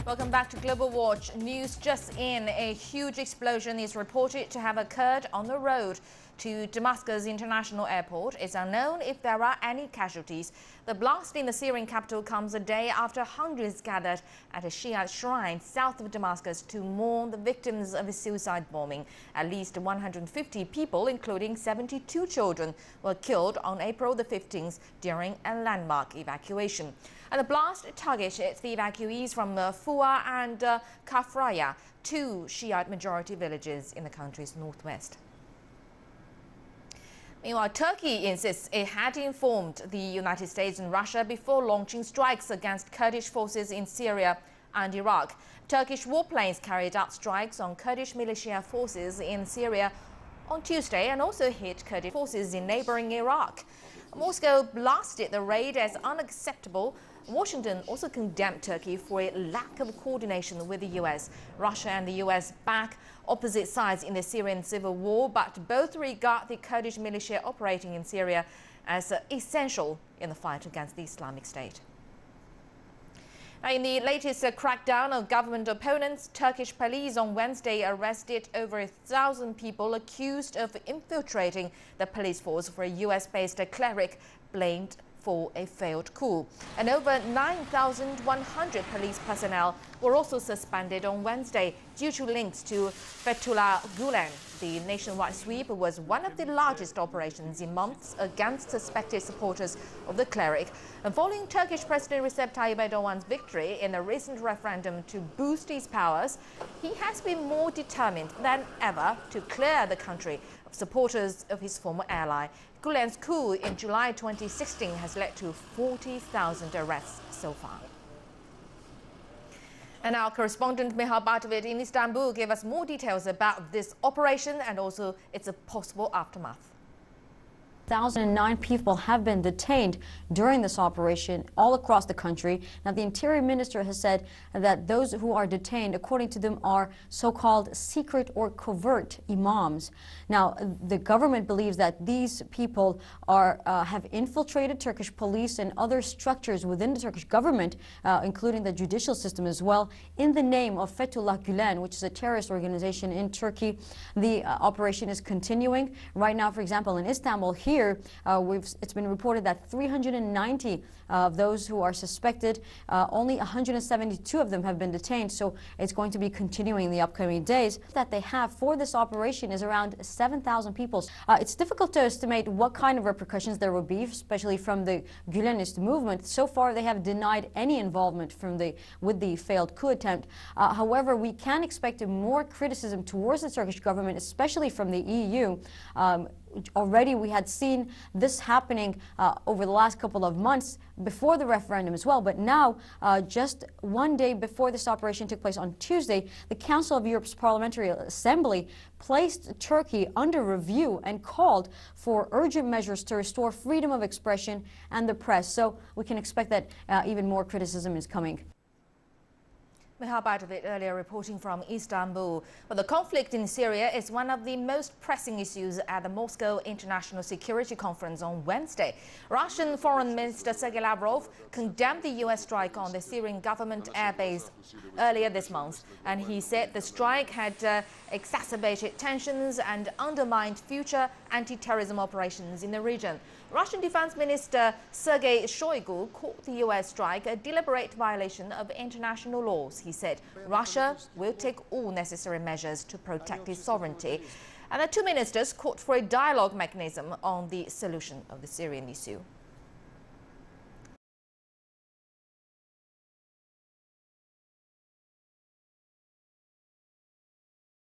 Welcome back to Global Watch. News just in. A huge explosion is reported to have occurred on the road to Damascus International Airport. It's unknown if there are any casualties. The blast in the Syrian capital comes a day after hundreds gathered at a Shiite shrine south of Damascus to mourn the victims of a suicide bombing. At least 150 people, including 72 children, were killed on April the 15th during a landmark evacuation. And the blast targeted the evacuees from Fua and Kafraya, two Shiite majority villages in the country's northwest. Meanwhile, Turkey insists it had informed the United States and Russia before launching strikes against Kurdish forces in Syria and Iraq. Turkish warplanes carried out strikes on Kurdish militia forces in Syria on Tuesday and also hit Kurdish forces in neighboring Iraq. Moscow blasted the raid as unacceptable. Washington also condemned Turkey for a lack of coordination with the U.S. Russia and the U.S. back opposite sides in the Syrian civil war, but both regard the Kurdish militia operating in Syria as essential in the fight against the Islamic State. Now, in the latest crackdown of government opponents, Turkish police on Wednesday arrested over 1,000 people accused of infiltrating the police force for a U.S.-based cleric blamed for a failed coup. And over 9,100 police personnel were also suspended on Wednesday due to links to Fethullah Gulen. The nationwide sweep was one of the largest operations in months against suspected supporters of the cleric. And following Turkish President Recep Tayyip Erdogan's victory in a recent referendum to boost his powers, he has been more determined than ever to clear the country of supporters of his former ally. Gulen's coup in July 2016 has led to 40,000 arrests so far. And our correspondent Mihal Batovic in Istanbul gave us more details about this operation and also its possible aftermath. 1,009 people have been detained during this operation all across the country. Now, the Interior Minister has said that those who are detained, according to them, are so-called secret or covert imams. Now, the government believes that these people have infiltrated Turkish police and other structures within the Turkish government, including the judicial system as well, in the name of Fethullah Gulen, which is a terrorist organization in Turkey. The operation is continuing. Right now, for example, in Istanbul, here, it's been reported that 390 of those who are suspected, only 172 of them have been detained, so it's going to be continuing in the upcoming days. That they have for this operation is around 7,000 people. It's difficult to estimate what kind of repercussions there will be, especially from the Gülenist movement. So far, they have denied any involvement with the failed coup attempt. However, we can expect more criticism towards the Turkish government, especially from the EU. Already we had seen this happening over the last couple of months before the referendum as well. But now, just one day before this operation took place on Tuesday, the Council of Europe's Parliamentary Assembly placed Turkey under review and called for urgent measures to restore freedom of expression and the press. So we can expect that even more criticism is coming. Mihal Batovic earlier reporting from Istanbul. Well, the conflict in Syria is one of the most pressing issues at the Moscow International Security Conference on Wednesday. Russian Foreign Minister Sergei Lavrov condemned the U.S. strike on the Syrian government airbase earlier this month, and he said the strike had exacerbated tensions and undermined future anti-terrorism operations in the region. Russian Defense Minister Sergei Shoigu called the U.S. strike a deliberate violation of international laws. He said Russia will take all necessary measures to protect its sovereignty. And the two ministers called for a dialogue mechanism on the solution of the Syrian issue.